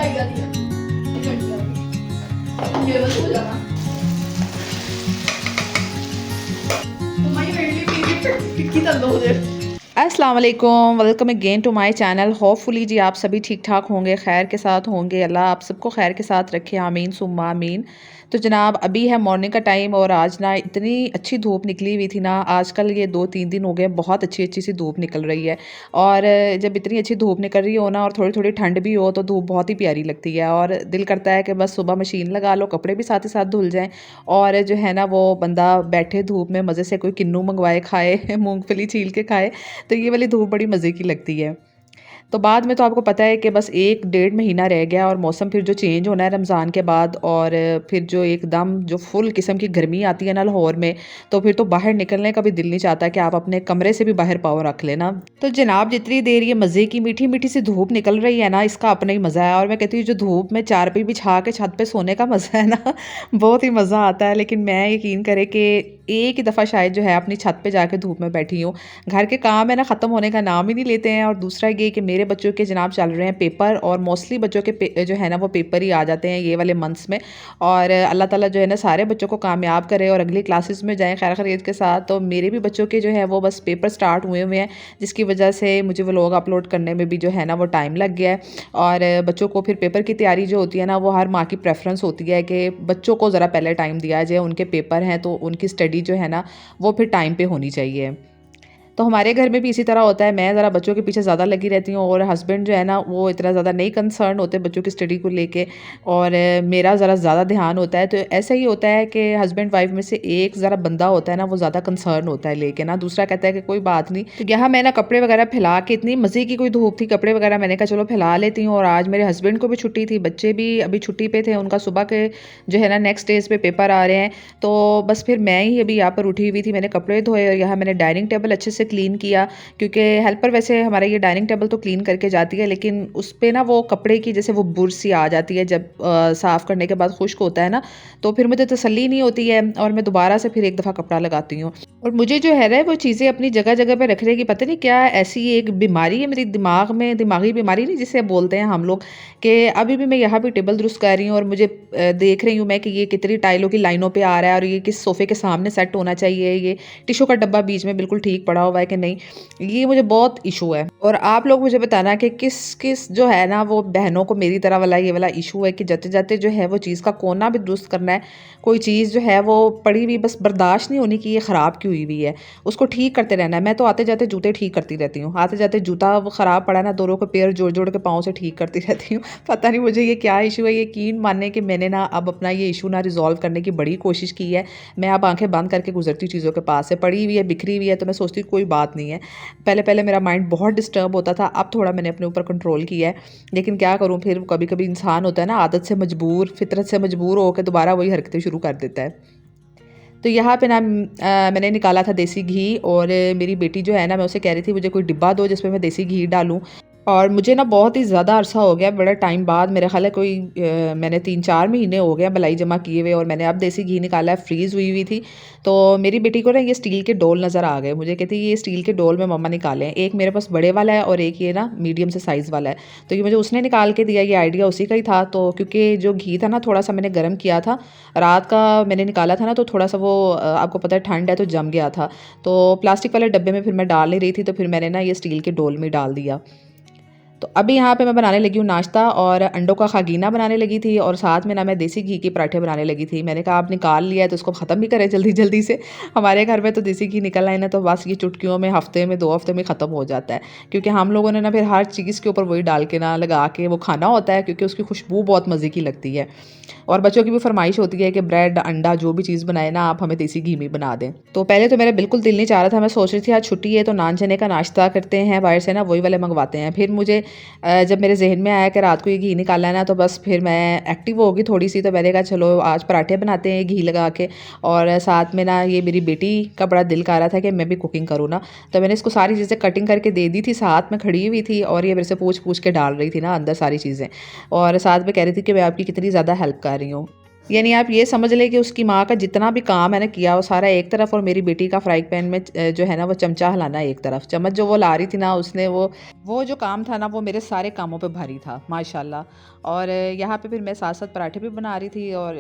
आएगा दिया ये बस हो जाना तुम्हारी मेरे लिए टिक्की तल दो मुझे। अस्सलाम वालेकुम, welcome again to my channel. Hopefully जी आप सभी ठीक ठाक होंगे, खैर के साथ होंगे। अल्लाह आप सबको खैर के साथ रखे, आमीन सुम्मा आमीन। तो जनाब अभी है मॉर्निंग का टाइम और आज ना इतनी अच्छी धूप निकली हुई थी ना। आजकल ये 2-3 दिन हो गए बहुत अच्छी अच्छी सी धूप निकल रही है। और जब इतनी अच्छी धूप निकल रही हो ना और थोड़ी थोड़ी ठंड भी हो तो धूप बहुत ही प्यारी लगती है और दिल करता है कि बस सुबह मशीन लगा लो, कपड़े भी साथ ही साथ धुल जाएं और जो है ना वो बंदा बैठे धूप में मज़े से कोई किन्नू मंगवाए खाए मूंगफली छील के खाए। तो ये वाली धूप बड़ी मज़े की लगती है। तो बाद में तो आपको पता है कि बस 1-1.5 महीना रह गया और मौसम फिर जो चेंज होना है रमज़ान के बाद और फिर जो एकदम जो फुल किस्म की गर्मी आती है ना लाहौर में, तो फिर तो बाहर निकलने का भी दिल नहीं चाहता कि आप अपने कमरे से भी बाहर पाँव रख लेना। तो जनाब जितनी देर ये मज़े की मीठी मीठी सी धूप निकल रही है ना, इसका अपना ही मज़ा है। और मैं कहती हूँ जो धूप में चारपाई बिछा के छत पे सोने का मज़ा है ना बहुत ही मज़ा आता है। लेकिन मैं यकीन करें कि एक ही दफ़ा शायद जो है अपनी छत पे जाके धूप में बैठी हूँ। घर के काम है ना ख़त्म होने का नाम ही नहीं लेते हैं। और दूसरा ये कि मेरे बच्चों के जनाब चल रहे हैं पेपर और मोस्टली बच्चों के जो है ना वो पेपर ही आ जाते हैं ये वाले मंथ्स में। और अल्लाह ताला जो है ना सारे बच्चों को कामयाब करे और अगली क्लासेस में जाएँ खैर खैरियत के साथ। तो मेरे भी बच्चों के जो है वो बस पेपर स्टार्ट हुए हुए हैं, जिसकी वजह से मुझे व्लॉग अपलोड करने में भी जो है ना वो टाइम लग गया है। और बच्चों को फिर पेपर की तैयारी जो होती है ना वो हर माँ की प्रेफरेंस होती है कि बच्चों को ज़रा पहले टाइम दिया जाए, उनके पेपर हैं तो उनकी स्टडी जो है ना वो फिर टाइम पे होनी चाहिए। तो हमारे घर में भी इसी तरह होता है। मैं ज़रा बच्चों के पीछे ज़्यादा लगी रहती हूँ और हस्बैंड जो है ना वो इतना ज़्यादा नहीं कंसर्न होते बच्चों की स्टडी को लेके और मेरा ज़रा ज़्यादा ध्यान होता है। तो ऐसा ही होता है कि हस्बैंड वाइफ में से एक ज़रा बंदा होता है ना वो ज़्यादा कंसर्न होता है लेके ना, दूसरा कहता है कि कोई बात नहीं। तो यहाँ मैं ना कपड़े वगैरह फैला के, इतनी मज़े की कोई धूप थी, कपड़े वगैरह मैंने कहा चलो फैला लेती हूँ। और आज मेरे हस्बैंड को भी छुट्टी थी, बच्चे भी अभी छुट्टी पे थे, उनका सुबह के जो है ना नेक्स्ट डेज पे पेपर आ रहे हैं। तो बस फिर मैं ही अभी यहाँ पर उठी हुई थी, मैंने कपड़े धोए और यहाँ मैंने डाइनिंग टेबल अच्छे से क्लीन किया। क्योंकि हेल्पर वैसे हमारा ये डाइनिंग टेबल तो क्लीन करके जाती है, लेकिन उस पे ना वो कपड़े की जैसे वो बुर सी आ जाती है जब साफ़ करने के बाद खुश्क होता है ना, तो फिर मुझे तसल्ली नहीं होती है और मैं दोबारा से फिर एक दफ़ा कपड़ा लगाती हूँ। और मुझे जो है ना वो चीज़ें अपनी जगह जगह पे रखने की पता नहीं क्या ऐसी एक बीमारी है मेरी दिमाग में, दिमागी बीमारी नहीं जिसे बोलते हैं हम लोग, कि अभी भी मैं यहाँ भी टेबल दुरुस्त कर रही हूँ और मुझे देख रही हूँ मैं कि ये कितनी टाइलों की लाइनों पे आ रहा है और ये किस सोफ़े के सामने सेट होना चाहिए, ये टिशू का डब्बा बीच में बिल्कुल ठीक पड़ा हुआ है कि नहीं, ये मुझे बहुत इशू है। और आप लोग मुझे बताना कि किस किस जो है ना वो बहनों को मेरी तरह वाला ये वाला इशू है कि जाते जाते जो है वो चीज़ का कोना भी दुरुस्त करना है। कोई चीज़ जो है वो पड़ी हुई बस बर्दाश्त नहीं होनी कि ये ख़राब क्यों हुई हुई है, उसको ठीक करते रहना है। मैं तो आते जाते जूते ठीक करती रहती हूँ, आते जाते जूता वो ख़राब पड़ा ना दोनों को पैर जोड़ जोड़ के पाँव से ठीक करती रहती हूँ। पता नहीं मुझे ये क्या इशू है। यकीन मानने कि मैंने ना अब अपना ये इशू ना रिजॉल्व करने की बड़ी कोशिश की है। मैं अब आंखें बंद करके गुजरती हूँ चीज़ों के पास से, पड़ी हुई है बिखरी हुई है तो मैं सोचती हूँ कोई बात नहीं है। पहले पहले मेरा माइंड बहुत डिस्टर्ब होता था, अब थोड़ा मैंने अपने ऊपर कंट्रोल किया है। लेकिन क्या करूँ, फिर कभी कभी इंसान होता है ना आदत से मजबूर, फितरत से मजबूर होकर दोबारा वही हरकतें शुरू कर देता है। तो यहाँ पे ना मैंने निकाला था देसी घी और मेरी बेटी जो है ना मैं उसे कह रही थी मुझे कोई डिब्बा दो जिसमें मैं देसी घी डालूं। और मुझे ना बहुत ही ज़्यादा अरसा हो गया, बड़ा टाइम बाद, मेरा ख्याल है कोई मैंने 3-4 महीने हो गए मलाई जमा किए हुए और मैंने अब देसी घी निकाला है, फ्रीज़ हुई हुई थी। तो मेरी बेटी को ना ये स्टील के डोल नज़र आ गए, मुझे कहती ये स्टील के डोल में मम्मा निकालें। एक मेरे पास बड़े वाला है और एक ये ना मीडियम से साइज़ वाला है। तो ये मुझे उसने निकाल के दिया, ये आइडिया उसी का ही था। तो क्योंकि जो घी था ना थोड़ा सा मैंने गर्म किया था, रात का मैंने निकाला था ना, तो थोड़ा सा वो आपको पता है ठंड है तो जम गया था। तो प्लास्टिक वाले डब्बे में फिर मैं डाल नहीं रही थी, तो फिर मैंने ना ये स्टील के डोल में डाल दिया। तो अभी यहाँ पे मैं बनाने लगी हूँ नाश्ता और अंडों का खागीना बनाने लगी थी और साथ में ना मैं देसी घी के पराठे बनाने लगी थी। मैंने कहा आप निकाल लिया है तो उसको ख़त्म भी करें जल्दी जल्दी से। हमारे घर में तो देसी घी निकल आए ना तो बस ये चुटकियों में हफ्ते में 2 हफ्ते में ख़त्म हो जाता है, क्योंकि हम लोगों ने ना फिर हर चीज़ के ऊपर वही डाल के ना लगा के वो खाना होता है, क्योंकि उसकी खुशबू बहुत मज़े की लगती है। और बच्चों की भी फरमाइश होती है कि ब्रेड अंडा जो भी चीज़ बनाए ना आप हमें देसी घी में बना दें। तो पहले तो मेरा बिल्कुल दिल नहीं चाह रहा था, मैं सोच रही थी आज छुट्टी है तो नान चने का नाश्ता करते हैं बाहर से ना, वही वाले मंगवाते हैं। फिर मुझे जब मेरे जहन में आया कि रात को ये घी निकालना है ना, तो बस फिर मैं एक्टिव होगी थोड़ी सी, तो मैंने कहा चलो आज पराठे बनाते हैं घी लगा के। और साथ में ना ये मेरी बेटी का बड़ा दिल कर रहा था कि मैं भी कुकिंग करूँ ना, तो मैंने इसको सारी चीज़ें कटिंग करके दे दी थी, साथ में खड़ी हुई थी और ये मेरे से पूछ पूछ के डाल रही थी ना अंदर सारी चीज़ें, और साथ में कह रही थी कि मैं आपकी कितनी ज़्यादा हेल्प कर रही हूँ। यानी आप ये समझ लें कि उसकी माँ का जितना भी काम है ना किया वो सारा एक तरफ, और मेरी बेटी का फ्राई पैन में जो है ना वो चमचा हिलाना एक तरफ। चम्मच जो वो ला रही थी ना, उसने वो जो काम था ना वो मेरे सारे कामों पे भारी था माशाल्लाह। और यहाँ पे फिर मैं साथ साथ पराठे भी बना रही थी, और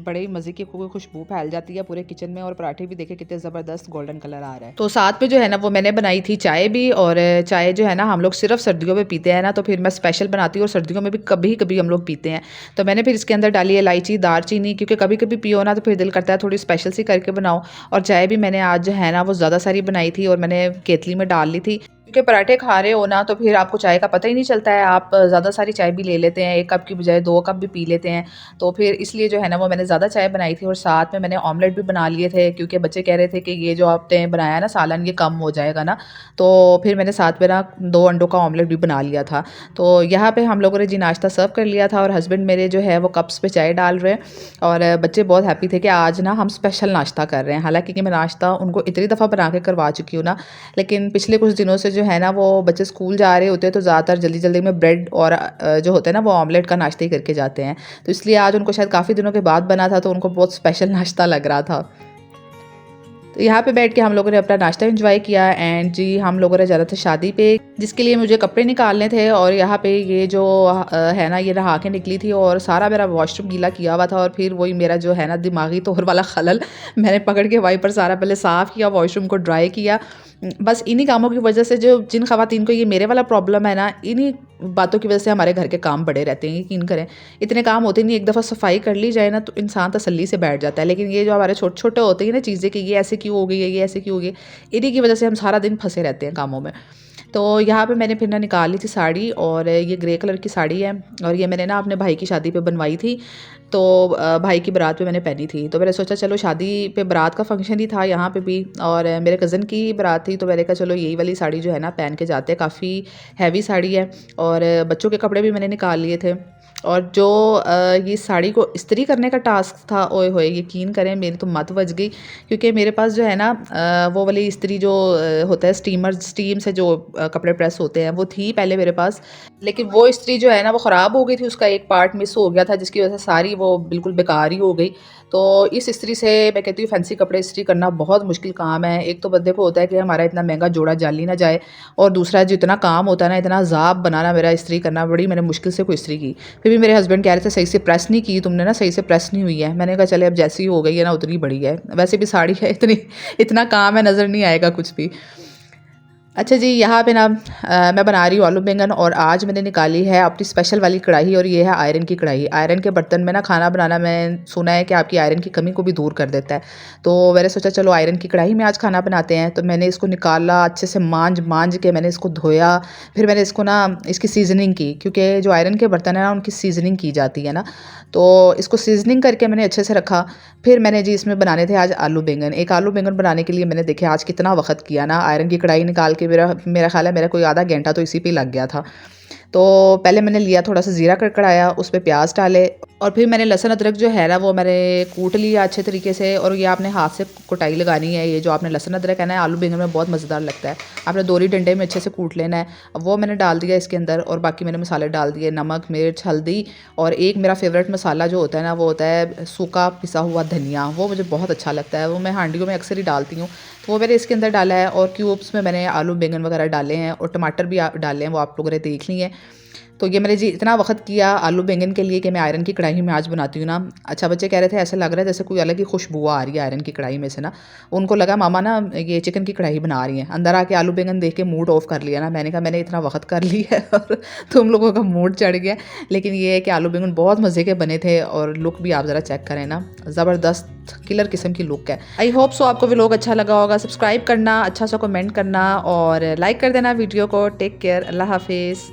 बड़े ही मज़े की खुशबू फैल जाती है पूरे किचन में। और पराठे भी देखे कितने ज़बरदस्त गोल्डन कलर आ रहा है। तो साथ में जो है ना वो मैंने बनाई थी चाय भी, और चाय जो है ना हम लोग सिर्फ सर्दियों में पीते हैं ना, तो फिर मैं स्पेशल बनाती हूँ, और सर्दियों में भी कभी कभी हम लोग पीते हैं। तो मैंने फिर इसके अंदर डाली इलायची, दालचीनी, क्योंकि कभी कभी पियो ना तो फिर दिल करता है थोड़ी स्पेशल सी करके बनाओ। और चाय भी मैंने आज जो है ना वो ज़्यादा सारी बनाई थी, और मैंने केतली में डाल ली थी, क्योंकि पराठे खा रहे हो ना तो फिर आपको चाय का पता ही नहीं चलता है। आप ज़्यादा सारी चाय भी ले लेते हैं, 1 कप की बजाय 2 कप भी पी लेते हैं। तो फिर इसलिए जो है ना वो मैंने ज़्यादा चाय बनाई थी, और साथ में मैंने ऑमलेट भी बना लिए थे, क्योंकि बच्चे कह रहे थे कि ये जो आपने बनाया ना सालन ये कम हो जाएगा ना। तो फिर मैंने साथ में ना 2 अंडों का ऑमलेट भी बना लिया था। तो यहाँ पे हम लोगों ने जी नाश्ता सर्व कर लिया था, और हस्बैंड मेरे जो है वो कप्स पे चाय डाल रहे हैं, और बच्चे बहुत हैप्पी थे कि आज ना हम स्पेशल नाश्ता कर रहे हैं। हालांकि कि मैं नाश्ता उनको इतनी दफ़ा बना के करवा चुकी हूँ ना, लेकिन पिछले कुछ दिनों से जो है ना वो बच्चे स्कूल जा रहे होते हैं, तो ज़्यादातर जल्दी जल्दी में ब्रेड और जो होता है ना वो ऑमलेट का नाश्ता ही करके जाते हैं। तो इसलिए आज उनको शायद काफ़ी दिनों के बाद बना था, तो उनको बहुत स्पेशल नाश्ता लग रहा था। तो यहाँ पे बैठ के हम लोगों ने अपना नाश्ता एंजॉय किया। एंड जी हम लोगों ने जाना था शादी पे, जिसके लिए मुझे कपड़े निकालने थे। और यहाँ पे ये जो है ना ये नहा के निकली थी, और सारा मेरा वॉशरूम गीला किया हुआ था। और फिर वही मेरा जो है ना दिमागी तौर वाला खलल, मैंने पकड़ के वाइपर सारा पहले साफ़ किया, वॉशरूम को ड्राई किया। बस इन्हीं कामों की वजह से जो जिन ख़वातीन को ये मेरे वाला प्रॉब्लम है ना, इन्हीं बातों की वजह से हमारे घर के काम बड़े रहते हैं। यकीन करें इतने काम होते नहीं, एक दफ़ा सफाई कर ली जाए ना तो इंसान तसल्ली से बैठ जाता है। लेकिन ये जो हमारे छोटे छोटे होते हैं ना चीज़ें कि ये ऐसे क्यों हो गई है, ये ऐसे क्यों हो गई, इन्हीं की वजह से हम सारा दिन फंसे रहते हैं कामों में। तो यहाँ पे मैंने फिर ना निकाल ली थी साड़ी, और ये ग्रे कलर की साड़ी है, और ये मैंने ना अपने भाई की शादी पे बनवाई थी। तो भाई की बारात पे मैंने पहनी थी। तो मैंने सोचा चलो शादी पे बारात का फंक्शन ही था यहाँ पे भी, और मेरे कज़न की बारात थी, तो मैंने कहा चलो यही वाली साड़ी जो है ना पहन के जाते हैं। काफ़ी हैवी साड़ी है, और बच्चों के कपड़े भी मैंने निकाल लिए थे। और जो ये साड़ी को इस्त्री करने का टास्क था, ओए होए यकीन करें मेरी तो मत बज गई। क्योंकि मेरे पास जो है ना वो वाली इस्त्री जो होता है स्टीम से जो कपड़े प्रेस होते हैं वो थी पहले मेरे पास। लेकिन वो इस्त्री जो है ना वो ख़राब हो गई थी, उसका एक पार्ट मिस हो गया था, जिसकी वजह से सारी वो बिल्कुल बेकार ही हो गई। तो इस इस्त्री से मैं कहती हूँ फैंसी कपड़े इस्त्री करना बहुत मुश्किल काम है। एक तो बंदे को होता है कि हमारा इतना महंगा जोड़ा जाली ना जाए, और दूसरा जो इतना काम होता है ना, इतना ज़ाब बनाना मेरा इस्त्री करना, बड़ी मैंने मुश्किल से कोई इस्त्री की। फिर भी मेरे हस्बैंड कह रहे थे सही से प्रेस नहीं की तुमने ना, सही से प्रेस नहीं हुई है। मैंने कहा चले अब जैसी हो गई है ना उतनी बड़ी है, वैसे भी साड़ी है इतना काम है, नज़र नहीं आएगा कुछ भी। अच्छा जी यहाँ पे ना मैं बना रही हूँ आलू बैंगन, और आज मैंने निकाली है अपनी स्पेशल वाली कढ़ाई, और ये है आयरन की कढ़ाई। आयरन के बर्तन में ना खाना बनाना मैं सुना है कि आपकी आयरन की कमी को भी दूर कर देता है। तो मैंने सोचा चलो आयरन की कढ़ाई में आज खाना बनाते हैं। तो मैंने इसको निकाला, अच्छे से मांज के मैंने इसको धोया। फिर मैंने इसको ना इसकी सीजनिंग की, क्योंकि जो आयरन के बर्तन है ना उनकी सीजनिंग की जाती है ना, तो इसको सीजनिंग करके मैंने अच्छे से रखा। फिर मैंने जी इसमें बनाने थे आज आलू बैंगन। एक आलू बैंगन बनाने के लिए मैंने देखे आज कितना वक्त किया ना, आयरन की कढ़ाई निकाल के मेरा ख्याल है मेरा कोई आधा घंटा तो इसी पे लग गया था। तो पहले मैंने लिया थोड़ा सा ज़ीरा कड़कड़ाया, उस पे प्याज डाले, और फिर मैंने लहसुन अदरक जो है ना वो मैंने कूट लिया अच्छे तरीके से। और ये आपने हाथ से कुटाई लगानी है। ये जो आपने लहसुन अदरक है ना आलू बैंगन में बहुत मज़ेदार लगता है, आपने दोरी डंडे में अच्छे से कूट लेना है। अब वो मैंने डाल दिया इसके अंदर, और बाकी मैंने मसाले डाल दिए, नमक, मिर्च, हल्दी, और एक मेरा फेवरेट मसाला जो होता है ना वो होता है सूखा पिसा हुआ धनिया। वो मुझे बहुत अच्छा लगता है, वो मैं हांडियों में अक्सर ही डालती हूँ। तो वो मैंने इसके अंदर डाला है, और क्यूब्स में मैंने आलू बैंगन वगैरह डाले हैं, और टमाटर भी डाले हैं, वो आप लोगों ने देख ली है। तो ये मैंने जी इतना वक्त किया आलू बैंगन के लिए कि मैं आयरन की कढ़ाई में आज बनाती हूँ ना। अच्छा बच्चे कह रहे थे ऐसा लग रहा है जैसे कोई अलग ही खुशबू आ रही है आयरन की कढ़ाई में से ना। उनको लगा मामा ना ये चिकन की कढ़ाई बना रही हैं। अंदर आके आलू बैंगन देख के मूड ऑफ कर लिया ना। मैंने कहा मैंने इतना वक्त कर लिया है और तुम लोगों का मूड चढ़ गया। लेकिन ये है कि आलू बैंगन बहुत मज़े के बने थे, और लुक भी आप ज़रा चेक करें ना, ज़बरदस्त किलर किस्म की लुक है। आई होप सो आपको व्लॉग अच्छा लगा होगा। सब्सक्राइब करना, अच्छा सा कमेंट करना, और लाइक कर देना वीडियो को। टेक केयर, अल्लाह हाफिज़।